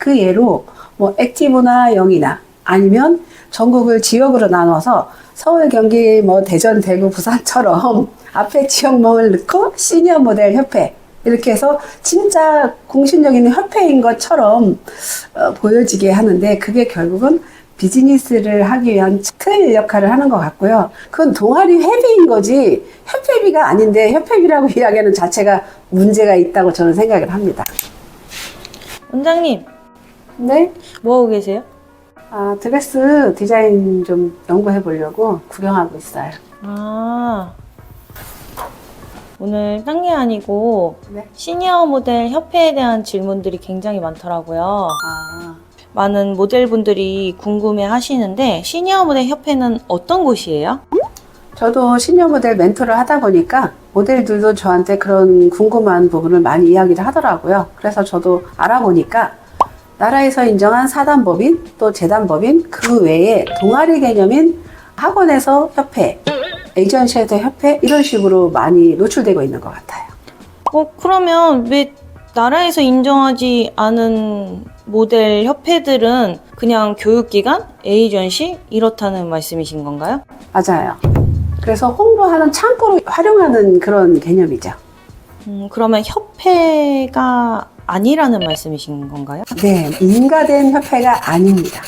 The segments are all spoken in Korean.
그 예로 뭐 액티브나 영이나 아니면 전국을 지역으로 나눠서 서울, 경기, 뭐 대전, 대구, 부산처럼 앞에 지역명을 넣고 시니어 모델 협회 이렇게 해서 진짜 공신력있는 협회인 것처럼 보여지게 하는데 그게 결국은 비즈니스를 하기 위한 틀 역할을 하는 것 같고요. 그건 동아리 회비인 거지 협회비가 아닌데 협회비라고 이야기하는 자체가 문제가 있다고 저는 생각을 합니다. 원장님, 네? 뭐 하고 계세요? 드레스 디자인 좀 연구해 보려고 구경하고 있어요. 오늘 딴 게 아니고 네? 시니어 모델 협회에 대한 질문들이 굉장히 많더라고요. 아, 많은 모델분들이 궁금해 하시는데 시니어 모델 협회는 어떤 곳이에요? 저도 시니어 모델 멘토를 하다 보니까 모델들도 저한테 그런 궁금한 부분을 많이 이야기를 하더라고요. 그래서 저도 알아보니까 나라에서 인정한 사단법인 또 재단법인 그 외에 동아리 개념인 학원에서 협회, 에이전시에서 협회 이런 식으로 많이 노출되고 있는 것 같아요. 그러면 왜 나라에서 인정하지 않은 모델 협회들은 그냥 교육기관, 에이전시 이렇다는 말씀이신 건가요? 맞아요. 그래서 홍보하는 창구로 활용하는 그런 개념이죠. 그러면 협회가 아니라는 말씀이신 건가요? 네, 인가된 협회가 아닙니다.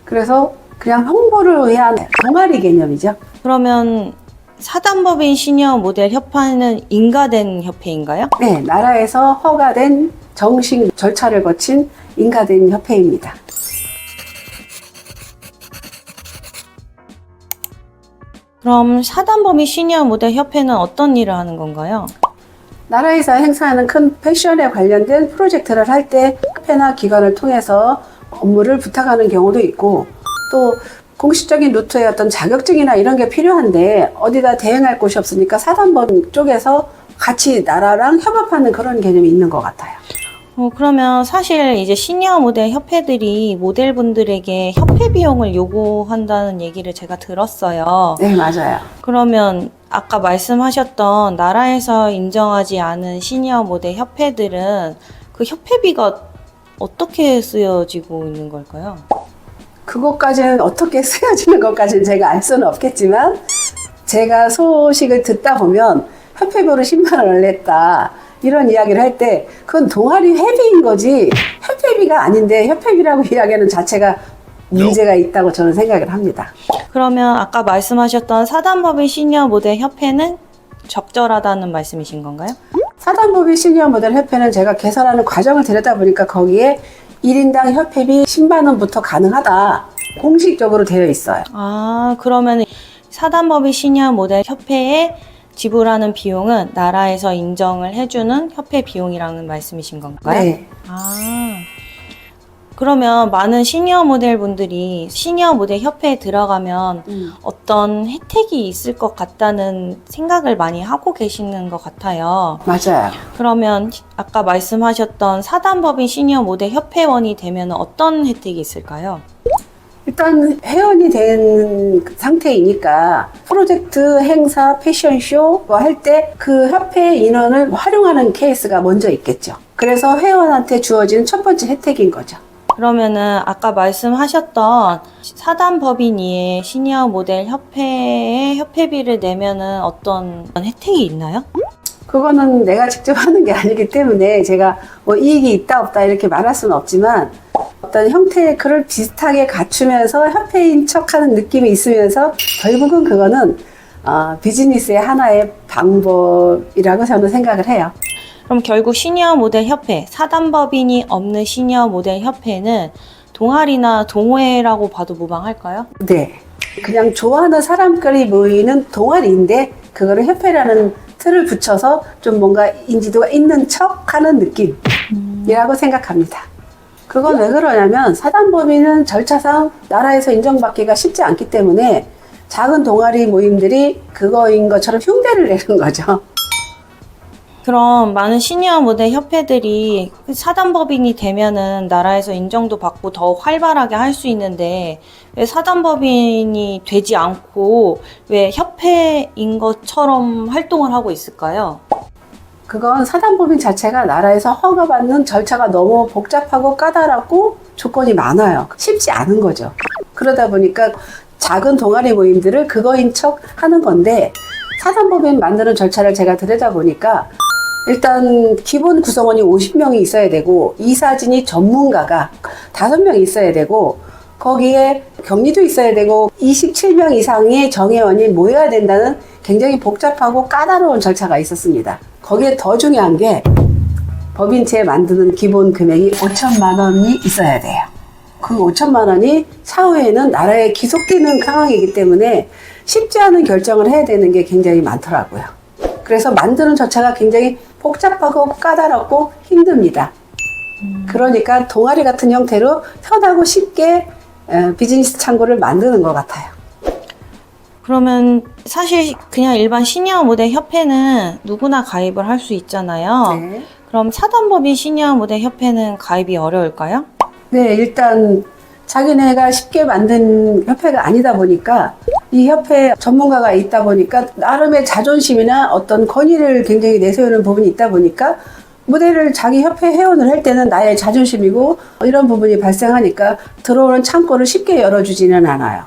그래서 그냥 홍보를 위한 동아리 개념이죠. 그러면 사단법인 시니어 모델 협회는 인가된 협회인가요? 네, 나라에서 허가된 정식 절차를 거친 인가된 협회입니다. 그럼 사단법인 시니어 모델 협회는 어떤 일을 하는 건가요? 나라에서 행사하는 큰 패션에 관련된 프로젝트를 할 때 협회나 기관을 통해서 업무를 부탁하는 경우도 있고 또 공식적인 루트의 어떤 자격증이나 이런 게 필요한데 어디다 대행할 곳이 없으니까 사단법 쪽에서 같이 나라랑 협업하는 그런 개념이 있는 것 같아요. 그러면 사실 이제 시니어 모델 협회들이 모델분들에게 협회 비용을 요구한다는 얘기를 제가 들었어요. 네, 맞아요. 그러면 아까 말씀하셨던 나라에서 인정하지 않은 시니어 모델 협회들은 그 협회비가 어떻게 쓰여지고 있는 걸까요? 그것까지는 어떻게 쓰여지는 것까지는 제가 알 수는 없겠지만 제가 소식을 듣다 보면 협회비로 10만 원을 냈다 이런 이야기를 할 때 그건 동아리 회비인 거지 협회비가 아닌데 협회비라고 이야기하는 자체가 문제가 있다고 저는 생각을 합니다. 그러면 아까 말씀하셨던 사단법인 시니어 모델 협회는 적절하다는 말씀이신 건가요? 사단법인 시니어 모델 협회는 제가 개설하는 과정을 들여다보니까 거기에 1인당 협회비 10만 원부터 가능하다 공식적으로 되어 있어요. 그러면 사단법인 시니어 모델 협회에 지불하는 비용은 나라에서 인정을 해주는 협회 비용이라는 말씀이신 건가요? 네. 그러면 많은 시니어 모델 분들이 시니어 모델 협회에 들어가면 어떤 혜택이 있을 것 같다는 생각을 많이 하고 계시는 것 같아요. 맞아요. 그러면 아까 말씀하셨던 사단법인 시니어 모델 협회원이 되면 어떤 혜택이 있을까요? 일단 회원이 된 상태이니까 프로젝트, 행사, 패션쇼 할 때 그 협회 인원을 활용하는 케이스가 먼저 있겠죠. 그래서 회원한테 주어지는 첫 번째 혜택인 거죠. 그러면은 아까 말씀하셨던 사단법인 이외에 시니어 모델 협회에 협회비를 내면은 어떤 혜택이 있나요? 그거는 내가 직접 하는 게 아니기 때문에 제가 뭐 이익이 있다 없다 이렇게 말할 수는 없지만 어떤 형태의 그걸 비슷하게 갖추면서 협회인 척하는 느낌이 있으면서 결국은 그거는 비즈니스의 하나의 방법이라고 저는 생각을 해요. 그럼 결국 시니어 모델 협회, 사단법인이 없는 시니어 모델 협회는 동아리나 동호회라고 봐도 무방할까요? 네. 그냥 좋아하는 사람끼리 모이는 동아리인데 그거를 협회라는 틀을 붙여서 좀 뭔가 인지도가 있는 척 하는 느낌이라고 생각합니다. 그건 왜 그러냐면 사단법인은 절차상 나라에서 인정받기가 쉽지 않기 때문에 작은 동아리 모임들이 그거인 것처럼 흉내를 내는 거죠. 그럼 많은 시니어 모델 협회들이 사단법인이 되면은 나라에서 인정도 받고 더 활발하게 할 수 있는데 왜 사단법인이 되지 않고 왜 협회인 것처럼 활동을 하고 있을까요? 그건 사단법인 자체가 나라에서 허가받는 절차가 너무 복잡하고 까다롭고 조건이 많아요. 쉽지 않은 거죠. 그러다 보니까 작은 동아리 모임들을 그거인 척 하는 건데, 사단법인 만드는 절차를 제가 들여다보니까 일단 기본 구성원이 50명이 있어야 되고, 이사진이 전문가가 5명 있어야 되고, 거기에 격리도 있어야 되고 27명 이상의 정회원이 모여야 된다는 굉장히 복잡하고 까다로운 절차가 있었습니다. 거기에 더 중요한 게 법인체 만드는 기본 금액이 5천만 원이 있어야 돼요. 그 5천만 원이 차후에는 나라에 기속되는 상황이기 때문에 쉽지 않은 결정을 해야 되는 게 굉장히 많더라고요. 그래서 만드는 절차가 굉장히 복잡하고 까다롭고 힘듭니다. 그러니까 동아리 같은 형태로 편하고 쉽게 비즈니스 창구를 만드는 것 같아요. 그러면 사실 그냥 일반 시니어 모델 협회는 누구나 가입을 할 수 있잖아요. 네. 그럼 사단법인 시니어 모델 협회는 가입이 어려울까요? 네, 일단 자기네가 쉽게 만든 협회가 아니다 보니까, 이 협회 전문가가 있다 보니까 나름의 자존심이나 어떤 권위를 굉장히 내세우는 부분이 있다 보니까, 모델을 자기 협회 회원을 할 때는 나의 자존심이고 이런 부분이 발생하니까 들어오는 창구를 쉽게 열어주지는 않아요.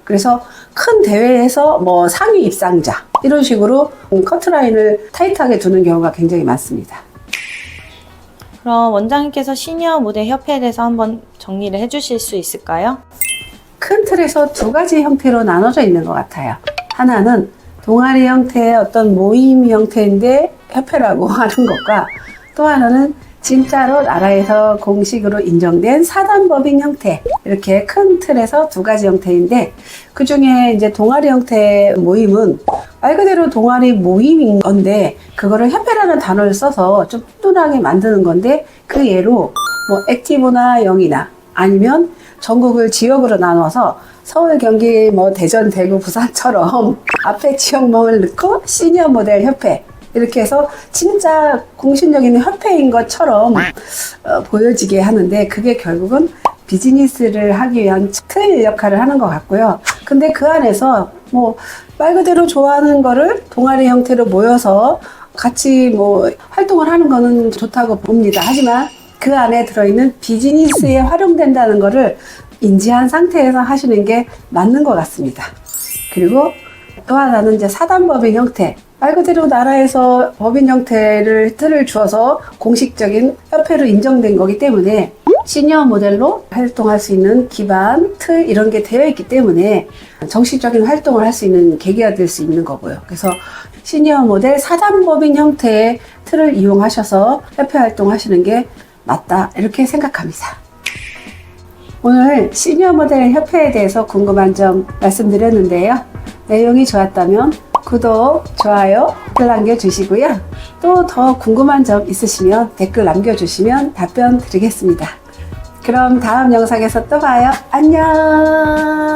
그래서 큰 대회에서 뭐 상위 입상자 이런 식으로 커트라인을 타이트하게 두는 경우가 굉장히 많습니다. 그럼 원장님께서 시니어 모델 협회에 대해서 한번 정리를 해주실 수 있을까요? 큰 틀에서 두 가지 형태로 나눠져 있는 것 같아요. 하나는 동아리 형태의 어떤 모임 형태인데 협회라고 하는 것과, 또 하나는 진짜로 나라에서 공식으로 인정된 사단법인 형태, 이렇게 큰 틀에서 두 가지 형태인데, 그 중에 이제 동아리 형태 모임은 말 그대로 동아리 모임인 건데, 그거를 협회라는 단어를 써서 좀 훈훈하게 만드는 건데, 그 예로 뭐 액티브나 영이나 아니면 전국을 지역으로 나눠서 서울, 경기, 뭐 대전, 대구, 부산처럼 앞에 지역명을 넣고 시니어 모델 협회, 이렇게 해서 진짜 공신력있는 협회인 것처럼 보여지게 하는데, 그게 결국은 비즈니스를 하기 위한 틀 역할을 하는 것 같고요. 근데 그 안에서 뭐 말 그대로 좋아하는 거를 동아리 형태로 모여서 같이 뭐 활동을 하는 거는 좋다고 봅니다. 하지만 그 안에 들어있는 비즈니스에 활용된다는 거를 인지한 상태에서 하시는 게 맞는 것 같습니다. 그리고 또 하나는 이제 사단법인 형태. 말 그대로 나라에서 법인 형태를 틀을 주어서 공식적인 협회로 인정된 거기 때문에 시니어 모델로 활동할 수 있는 기반, 틀 이런 게 되어 있기 때문에 정식적인 활동을 할 수 있는 계기가 될 수 있는 거고요. 그래서 시니어 모델 사단법인 형태의 틀을 이용하셔서 협회 활동하시는 게 맞다, 이렇게 생각합니다. 오늘 시니어 모델 협회에 대해서 궁금한 점 말씀드렸는데요. 내용이 좋았다면 구독, 좋아요 남겨주시고요. 또 더 궁금한 점 있으시면 댓글 남겨주시면 답변 드리겠습니다. 그럼 다음 영상에서 또 봐요. 안녕.